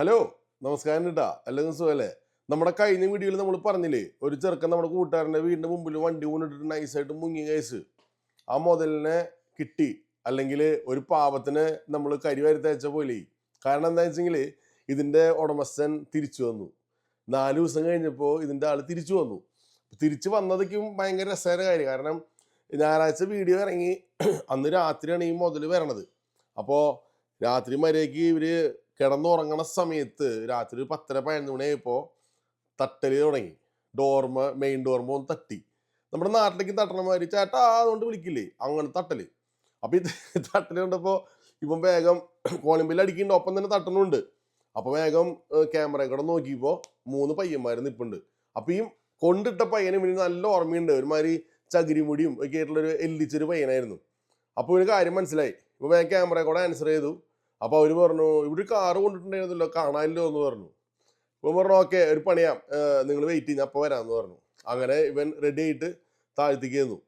Hello നമസ്കാരം കേട്ടാ അല്ലെങ്കിൽ സുഖല്ലേ. നമ്മുടെ കഴിഞ്ഞ വീഡിയോയിൽ നമ്മൾ പറഞ്ഞില്ലേ, ഒരു ചെറുക്കൻ നമ്മുടെ കൂട്ടുകാരൻ്റെ വീടിൻ്റെ മുമ്പിൽ വണ്ടി കൊണ്ടിട്ട് നൈസായിട്ട് മുങ്ങി കേസ്. ആ മുതലിനെ കിട്ടി, അല്ലെങ്കിൽ ഒരു പാവത്തിന് നമ്മൾ കരി വരുത്തയച്ച പോലെ. കാരണം എന്താ വെച്ചെങ്കിൽ ഇതിൻ്റെ ഉടമസ്ഥൻ തിരിച്ചു വന്നു. 4 ദിവസം കഴിഞ്ഞപ്പോൾ ഇതിൻ്റെ ആൾ തിരിച്ചു വന്നു. തിരിച്ചു വന്നതൊക്കെയും ഭയങ്കര രസകര കാര്യം. കാരണം ഞായറാഴ്ച വീഡിയോ ഇറങ്ങി അന്ന് രാത്രിയാണ് ഈ മുതൽ വരണത്. അപ്പോൾ രാത്രി മര്യാദയ്ക്ക് ഇവർ കിടന്നുറങ്ങണ സമയത്ത് രാത്രി 10:11 തട്ടല് തുടങ്ങി. മെയിൻ ഡോർമ ഒന്ന് തട്ടി. നമ്മുടെ നാട്ടിലേക്ക് തട്ടണ മാതിരി ചേട്ടാ അതുകൊണ്ട് വിളിക്കില്ലേ, അങ്ങനെ തട്ടല്. അപ്പൊ ഇത് തട്ടല് കണ്ടപ്പോ ഇവൻ വേഗം കോളിംഗ് ബെല്ല് അടിക്കുന്നുണ്ട്, ഒപ്പം തന്നെ തട്ടണുണ്ട്. അപ്പൊ വേഗം ക്യാമറ കൂടെ നോക്കിയപ്പോ 3 പയ്യന്മാര് നിപ്പുണ്ട്. അപ്പൊ ഈ കൊണ്ടിട്ട പയ്യന് ഇവന് നല്ല ഓർമ്മയുണ്ട്. ഒരുമാതിരി ചകിരിമുടിയും ഒക്കെ ആയിട്ടുള്ളൊരു എല്ലിച്ചൊരു പയ്യനായിരുന്നു. അപ്പൊ ഒരു കാര്യം മനസ്സിലായി. ഇപ്പൊ വേഗം ക്യാമറ കൂടെ ആൻസർ ചെയ്തു. അപ്പൊ അവര് പറഞ്ഞു ഇവിടെ കാറ് കൊണ്ടിട്ടുണ്ടായിരുന്നല്ലോ, കാണാനില്ലോ എന്ന് പറഞ്ഞു. ഇവൻ പറഞ്ഞു ഓക്കെ ഒരു പണിയാം, നിങ്ങൾ വെയിറ്റ് ചെയ്യുന്ന അപ്പൊ വരാമെന്ന് പറഞ്ഞു. അങ്ങനെ ഇവൻ റെഡി ആയിട്ട് താഴ്ത്തിക്ക് ചെന്നു.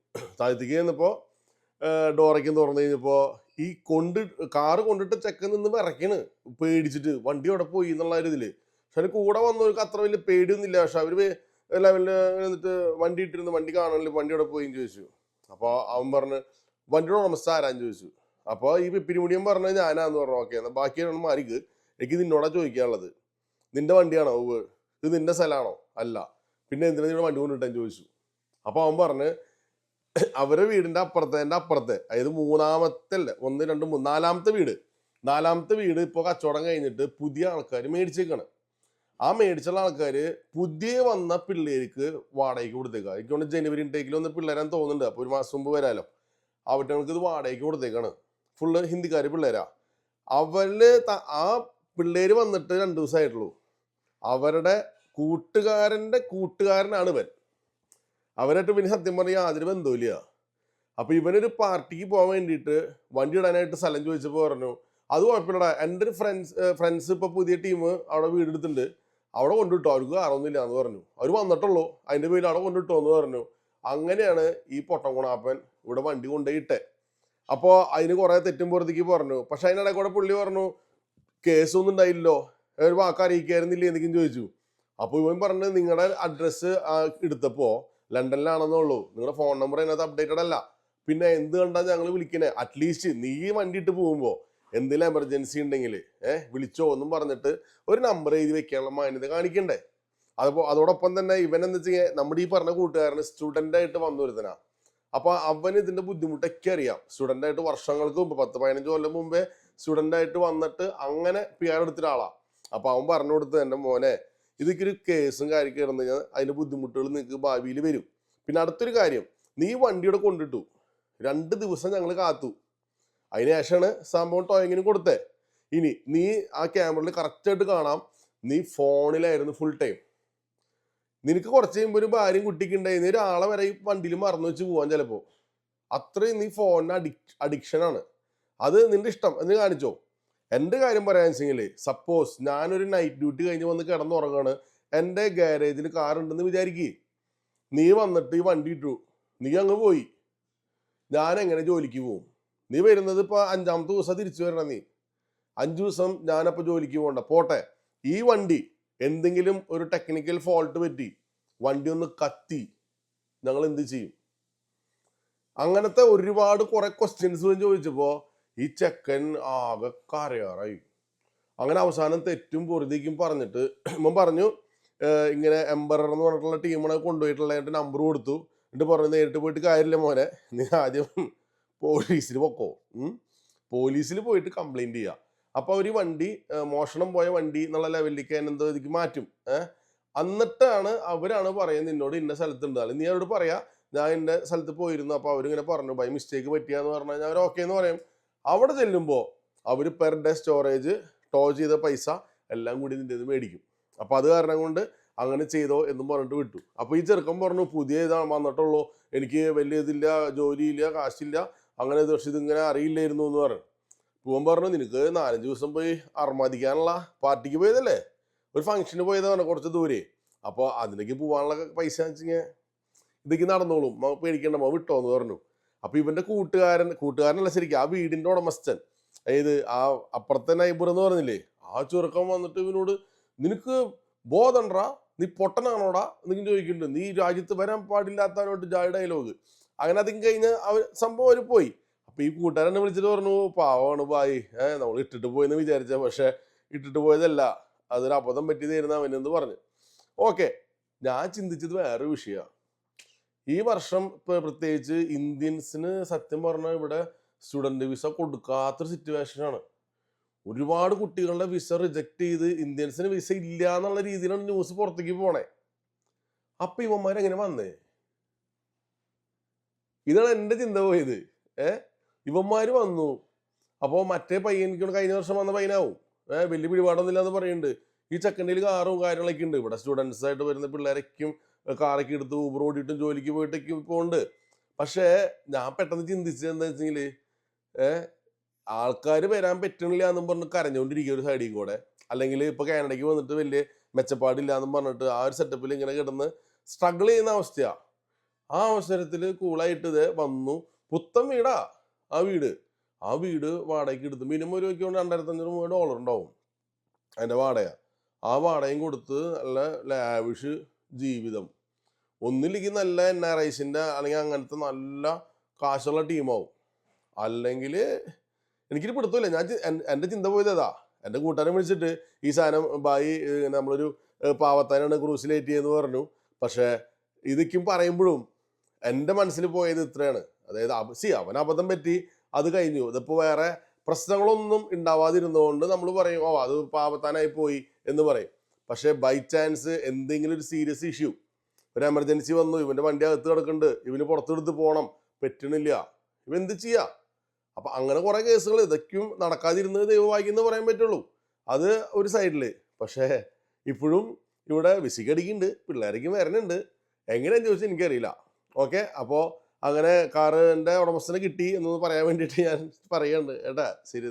താഴ്ത്തിക്ക് ചെന്നപ്പോ ഡോറയ്ക്കും തുറന്നു കഴിഞ്ഞപ്പോ ഈ കാറ് കൊണ്ടിട്ട് ചെക്കൻ നിന്ന് വിറയ്ക്കണ്, പേടിച്ചിട്ട് വണ്ടി അവിടെ പോയി എന്നുള്ള ഒരു ഇതില്. പക്ഷെ അതിന് കൂടെ വന്നവർക്ക് അത്ര വലിയ പേടിയൊന്നുമില്ല. പക്ഷെ അവര് ലെവലില് എന്നിട്ട് വണ്ടി ഇട്ടിരുന്നു, വണ്ടി കാണാനില്ല, വണ്ടി അവിടെ പോയി ചോദിച്ചു. അപ്പൊ അവൻ പറഞ്ഞ് വണ്ടിയുടെ ഉടമസ്ഥ ആരാന്ന് ചോദിച്ചു. അപ്പോൾ ഈ പിപ്പിരിമുടിയൻ പറഞ്ഞത് ഞാനാന്ന് പറഞ്ഞു. ഓക്കെ എന്നാൽ ബാക്കിയാണ് മാറിക്ക്, എനിക്ക് നിന്നോടാ ചോദിക്കാനുള്ളത്. നിന്റെ വണ്ടിയാണോ? ഇത് നിന്റെ സ്ഥലമാണോ? അല്ല. പിന്നെ എന്തിനാ നിങ്ങളുടെ വണ്ടി കൊണ്ടിട്ടെന്ന് ചോദിച്ചു. അപ്പൊ അവൻ പറഞ്ഞ് അവരെ വീടിന്റെ എൻ്റെ അപ്പുറത്തെ, അതായത് മൂന്നാമത്തെ അല്ല, 1 2 3 നാലാമത്തെ വീട് ഇപ്പൊ കച്ചവടം കഴിഞ്ഞിട്ട് പുതിയ ആൾക്കാർ മേടിച്ചേക്കാണ്. ആ മേടിച്ചുള്ള ആൾക്കാര് പുതിയ വന്ന പിള്ളേർക്ക് വാടകയ്ക്ക് കൊടുത്തേക്കാം. എനിക്കൊണ്ട് ജനുവരി ഇൻടേക്കിൽ വന്ന പിള്ളേരാന്ന് തോന്നുന്നുണ്ട്. അപ്പൊ 1 മാസം മുമ്പ് വരാലോ. അവറ്റങ്ങൾക്ക് ഇത് വാടകയ്ക്ക് കൊടുത്തേക്കാണ്. ഫുള്ള് ഹിന്ദിക്കാര് പിള്ളേരാ. ആ പിള്ളേര് വന്നിട്ട് 2 ദിവസമായിട്ടുള്ളൂ. അവരുടെ കൂട്ടുകാരന്റെ കൂട്ടുകാരനാണ് ഇവൻ. അവരായിട്ട് പിന്നെ സത്യം പറഞ്ഞാൽ യാതൊരു ബന്ധവുമില്ല. അപ്പൊ ഇവനൊരു പാർട്ടിക്ക് പോകാൻ വേണ്ടിയിട്ട് വണ്ടി ഇടാനായിട്ട് സ്ഥലം ചോദിച്ചപ്പോൾ പറഞ്ഞു അത് കുഴപ്പമില്ലടാ, എൻ്റെ ഒരു ഫ്രണ്ട്സ് ഇപ്പൊ പുതിയ ടീം അവിടെ വീടെടുത്തിട്ടുണ്ട്, അവിടെ കൊണ്ടുവിട്ടോ, അവർക്ക് കാറൊന്നുമില്ല എന്ന് പറഞ്ഞു. അവർ വന്നിട്ടുള്ളൂ, അതിന്റെ പേരിൽ അവിടെ കൊണ്ടുവിട്ടോ എന്ന് പറഞ്ഞു. അങ്ങനെയാണ് ഈ പൊട്ടംകുണാപ്പൻ ഇവിടെ വണ്ടി കൊണ്ടുപോയിട്ടെ. അപ്പോൾ അതിന് കുറെ തെറ്റും പുറത്തേക്ക് പറഞ്ഞു. പക്ഷെ അതിനിടെ കൂടെ പുള്ളി പറഞ്ഞു കേസൊന്നും ഉണ്ടായില്ലോ, ഒരു വാക്ക് അറിയിക്കായിരുന്നില്ലേ എന്നൊക്കെയും ചോദിച്ചു. അപ്പോൾ ഇവൻ പറഞ്ഞു നിങ്ങളുടെ അഡ്രസ്സ് എടുത്തപ്പോ ലണ്ടനിലാണെന്നുള്ളൂ, നിങ്ങളുടെ ഫോൺ നമ്പർ അതിനകത്ത് അപ്ഡേറ്റഡ് അല്ല, പിന്നെ എന്ത് കണ്ടാ ഞങ്ങൾ വിളിക്കണേ, അറ്റ്ലീസ്റ്റ് നീ വണ്ടി ഇട്ട് പോകുമ്പോ എന്തെങ്കിലും എമർജൻസി ഉണ്ടെങ്കിൽ വിളിച്ചോ എന്നും പറഞ്ഞിട്ട് ഒരു നമ്പർ എഴുതി വെക്കാനുള്ള മാന്യത കാണിക്കണ്ടേ. അതോടൊപ്പം തന്നെ ഇവൻ എന്താ വെച്ചാൽ നമ്മുടെ ഈ പറഞ്ഞ കൂട്ടുകാരന് സ്റ്റുഡന്റ് ആയിട്ട് വന്നൊരുത്തനാ. അപ്പൊ അവന് ഇതിന്റെ ബുദ്ധിമുട്ടൊക്കെ അറിയാം. സ്റ്റുഡന്റ് ആയിട്ട് വർഷങ്ങൾക്ക് മുമ്പ് 10-15 കൊല്ലം മുമ്പേ സ്റ്റുഡന്റ് ആയിട്ട് വന്നിട്ട് അങ്ങനെ PR എടുത്ത ഒരാളാ. അപ്പൊ അവൻ പറഞ്ഞു കൊടുത്ത് എന്റെ മോനെ ഇതൊക്കെ ഒരു കേസും കാര്യം കയറുന്ന കഴിഞ്ഞാൽ അതിന്റെ ബുദ്ധിമുട്ടുകൾ നിങ്ങൾക്ക് ഭാവിയിൽ വരും. പിന്നെ അടുത്തൊരു കാര്യം, നീ വണ്ടിയുടെ കൊണ്ടിട്ടു 2 ദിവസം ഞങ്ങൾ കാത്തു, അതിനുശേഷമാണ് സംഭവം ടോയിങ്ങിന് കൊടുത്തേ. ഇനി നീ ആ ക്യാമറയിൽ കറക്റ്റായിട്ട് കാണാം, നീ ഫോണിലായിരുന്നു ഫുൾ ടൈം. നിനക്ക് കുറച്ച് കഴിയുമ്പോൾ ഒരു ഭാര്യയും കുട്ടിക്ക് ഉണ്ടായിരുന്നു, ഒരാളെ വരെ ഈ വണ്ടിയിൽ മറന്നു വെച്ച് പോവാൻ ചിലപ്പോ. അത്രയും നീ ഫോണിന് അഡിക്ഷനാണ്. അത് നിന്റെ ഇഷ്ടം എന്ന് കാണിച്ചോ. എൻ്റെ കാര്യം പറയാന്ന് വെച്ചെങ്കിൽ സപ്പോസ് ഞാനൊരു നൈറ്റ് ഡ്യൂട്ടി കഴിഞ്ഞ് വന്ന് കിടന്നുറങ്ങാണ്, എൻ്റെ ഗാരേജിൽ കാർ ഉണ്ടെന്ന് വിചാരിക്കുക, നീ വന്നിട്ട് ഈ വണ്ടി ഇട്ടു, നീ അങ്ങ് പോയി, ഞാൻ എങ്ങനെ ജോലിക്ക് പോവും? നീ വരുന്നത് ഇപ്പൊ 5-ാമത്തെ ദിവസം തിരിച്ചു വരണം. നീ 5 ദിവസം ഞാനപ്പോൾ ജോലിക്ക് പോകണ്ട. പോട്ടെ, ഈ വണ്ടി എന്തെങ്കിലും ഒരു ടെക്നിക്കൽ ഫോൾട്ട് പറ്റി വണ്ടി ഒന്ന് കത്തി, ഞങ്ങൾ എന്ത് ചെയ്യും? അങ്ങനത്തെ ഒരുപാട് കുറെ ക്വസ്റ്റ്യൻസ് ചോദിച്ചപ്പോ ഈ ചെക്കൻ ആകെ കരയാറായി. അങ്ങനെ അവസാനം തെറ്റും പൊറുതിക്കും പറഞ്ഞിട്ട് ഇവൻ പറഞ്ഞു ഇങ്ങനെ എംബറർ എന്ന് പറഞ്ഞിട്ടുള്ള ടീമിനെ കൊണ്ടുപോയിട്ടുള്ള നമ്പർ കൊടുത്തു. എന്നിട്ട് പറഞ്ഞു നേരിട്ട് പോയിട്ട് കാര്യമില്ല മോനെ, നീ ആദ്യം പോലീസിൽ പൊക്കോ, പോലീസിൽ പോയിട്ട് കംപ്ലൈന്റ് ചെയ്യുക. അപ്പൊ അവര് വണ്ടി മോഷണം പോയ വണ്ടി എന്നുള്ള ലെവലിലേക്ക് എന്തോ ഇതിക്ക് മാറ്റും. എന്നിട്ടാണ് അവരാണ് പറയുന്നത് നിന്നോട് ഇന്ന സ്ഥലത്തുണ്ട്, അല്ലെങ്കിൽ നീ അവരോട് പറയാ ഞാൻ എൻ്റെ സ്ഥലത്ത് പോയിരുന്നു, അപ്പൊ അവരിങ്ങനെ പറഞ്ഞു ബൈ മിസ്റ്റേക്ക് പറ്റിയാന്ന് പറഞ്ഞു കഴിഞ്ഞാൽ അവർ ഓക്കെ എന്ന് പറയും. അവിടെ ചെല്ലുമ്പോ അവര് പെർ ഡേ സ്റ്റോറേജ് ടോ ചെയ്ത പൈസ എല്ലാം കൂടി നിന്റെ ഇത് മേടിക്കും. അപ്പൊ അത് കാരണം കൊണ്ട് അങ്ങനെ ചെയ്തോ എന്നും പറഞ്ഞിട്ട് വിട്ടു. അപ്പൊ ഈ ചെറുക്കൻ പറഞ്ഞു പുതിയ ഇതാ വന്നിട്ടുള്ളൂ, എനിക്ക് വലിയ ഇതില്ല, ജോലിയില്ല, കാശില്ല, അങ്ങനെ പക്ഷെ ഇതിങ്ങനെ അറിയില്ലായിരുന്നു എന്ന് പറഞ്ഞു. പൂവൻ പറഞ്ഞു നിനക്ക് 4-5 ദിവസം പോയി അർമാദിക്കാനുള്ള പാർട്ടിക്ക് പോയതല്ലേ, ഒരു ഫംഗ്ഷന് പോയതാണ് കുറച്ച് ദൂരെ, അപ്പോൾ അതിലേക്ക് പോകാനുള്ള പൈസ വെച്ചാൽ ഇതൊക്കെ നടന്നോളും, പേടിക്കേണ്ട വിട്ടോ എന്ന് പറഞ്ഞു. അപ്പൊ ഇവന്റെ കൂട്ടുകാരനല്ല ശരിക്കും ആ വീടിന്റെ ഉടമസ്ഥൻ, അതായത് ആ അപ്പുറത്തെ നൈബർ എന്ന് പറഞ്ഞില്ലേ, ആ ചെറുക്കൻ വന്നിട്ട് ഇവനോട് നിനക്ക് ബോധണ്ടാ, നീ പൊട്ടനാണോടാ എന്നൊക്കെ ചോദിക്കുന്നുണ്ട്. നീ രാജ്യത്ത് വരാൻ പാടില്ലാത്തവനോട്ട് ഡയലോഗ്. അങ്ങനെ അതും കഴിഞ്ഞ് സംഭവം അവർ പോയി. അപ്പൊ ഈ കൂട്ടുകാരനെ വിളിച്ചിട്ട് പറഞ്ഞു, പാവമാണ് ബായി, നമ്മൾ ഇട്ടിട്ട് പോയെന്ന് വിചാരിച്ച, പക്ഷെ ഇട്ടിട്ട് പോയതല്ല, അതൊരു അബദ്ധം പറ്റിയതായിരുന്നു അവനെന്ന് പറഞ്ഞു. ഓക്കെ, ഞാൻ ചിന്തിച്ചത് വേറെ വിഷയമാണ്. ഈ വർഷം പ്രത്യേകിച്ച് ഇന്ത്യൻസിന് സത്യം പറഞ്ഞാൽ ഇവിടെ സ്റ്റുഡന്റ് വിസ കൊടുക്കാത്തൊരു സിറ്റുവേഷനാണ്. ഒരുപാട് കുട്ടികളുടെ വിസ റിജക്ട് ചെയ്ത് ഇന്ത്യൻസിന് വിസ ഇല്ല എന്നുള്ള രീതിയിലാണ് ന്യൂസ് പുറത്തേക്ക് പോണേ. അപ്പൊ ഇവന്മാരെങ്ങനെ വന്നേ? ഇതാണ് എന്റെ ചിന്ത പോയത്. ഇവന്മാര് വന്നു. അപ്പോ മറ്റേ പയ്യനിക്ക് കഴിഞ്ഞ വർഷം വന്ന പയ്യനാവും. വലിയ പിടിപാടൊന്നുമില്ല എന്ന് പറയുന്നുണ്ട്. ഈ ചെക്കൻ്റെ കാറും കാര്യങ്ങളൊക്കെ ഉണ്ട്. ഇവിടെ സ്റ്റുഡൻസ് ആയിട്ട് വരുന്ന പിള്ളേരൊക്കെയും കാറൊക്കെ എടുത്ത് ഊബർ ഓടിയിട്ടും ജോലിക്ക് പോയിട്ടൊക്കെ പോകുന്നുണ്ട്. പക്ഷേ ഞാൻ പെട്ടെന്ന് ചിന്തിച്ചത് എന്താ വെച്ചെങ്കില്, ആൾക്കാർ വരാൻ പറ്റണില്ല എന്നും പറഞ്ഞ് കരഞ്ഞുകൊണ്ടിരിക്കുക ഒരു സൈഡിൽ കൂടെ, അല്ലെങ്കിൽ ഇപ്പൊ കാനഡയ്ക്ക് വന്നിട്ട് വലിയ മെച്ചപ്പാടില്ല എന്നും പറഞ്ഞിട്ട് ആ ഒരു സെറ്റപ്പിൽ ഇങ്ങനെ കിടന്ന് സ്ട്രഗിൾ ചെയ്യുന്ന അവസ്ഥയാ. ആ അവസരത്തിൽ കൂളായിട്ട് ഇത് വന്നു. പുത്തൻ വീടാ ആ വീട്. ആ വീട് വാടകയ്ക്ക് എടുത്ത് മിനിമം ഒരു $2,500 ഉണ്ടാവും അതിന്റെ വാടക. ആ വാടകയും കൊടുത്ത് നല്ല ലാവിഷ് ജീവിതം. ഒന്നില്ലെങ്കിൽ നല്ല NRIസിന്റെ അല്ലെങ്കിൽ അങ്ങനത്തെ നല്ല കാശുള്ള ടീമാവും, അല്ലെങ്കിൽ എനിക്കിത് പിടുത്തമില്ല. എൻ്റെ ചിന്ത പോയതാ. എൻ്റെ കൂട്ടുകാരൻ വിളിച്ചിട്ട് ഈ സാധനം ബായി നമ്മളൊരു പാവത്താനാണ് ക്രൂസിലേറ്റ് ചെയ്തെന്ന് പറഞ്ഞു. പക്ഷെ ഇതൊക്കെയും പറയുമ്പോഴും എൻ്റെ മനസ്സിൽ പോയത് ഇത്രയാണ്. അതായത് അവൻ അബദ്ധം പറ്റി, അത് കഴിഞ്ഞു. ഇതിപ്പോൾ വേറെ പ്രശ്നങ്ങളൊന്നും ഉണ്ടാവാതിരുന്നതുകൊണ്ട് നമ്മൾ പറയും, അത് പാവത്താനായി പോയി എന്ന് പറയും. പക്ഷെ ബൈ ചാൻസ് എന്തെങ്കിലും ഒരു സീരിയസ് ഇഷ്യൂ, ഒരു എമർജൻസി വന്നു, ഇവന്റെ വണ്ടി അകത്ത് കിടക്കുന്നുണ്ട്, ഇവന് പുറത്തെടുത്ത് പോകണം, പറ്റണില്ല, ഇവ എന്ത് ചെയ്യാ? അപ്പൊ അങ്ങനെ കുറെ കേസുകൾ ഇതൊക്കെയും നടക്കാതിരുന്നത് ദൈവഭാഗ്യം പറയാൻ പറ്റുള്ളൂ. അത് ഒരു സൈഡില്. പക്ഷേ ഇപ്പോഴും ഇവിടെ വിസികടിക്കുന്നുണ്ട്, പിള്ളേരേക്കും വരണുണ്ട്. എങ്ങനെയാന്ന് ചോദിച്ചാൽ എനിക്കറിയില്ല. ഓക്കെ, അപ്പോൾ അങ്ങനെ കാറിന്റെ ഉടമസ്ഥനെ കിട്ടി എന്നൊന്ന് പറയാൻ വേണ്ടിയിട്ട് ഞാൻ പറയുന്നുണ്ട്. ഏട്ടാ, ശരി.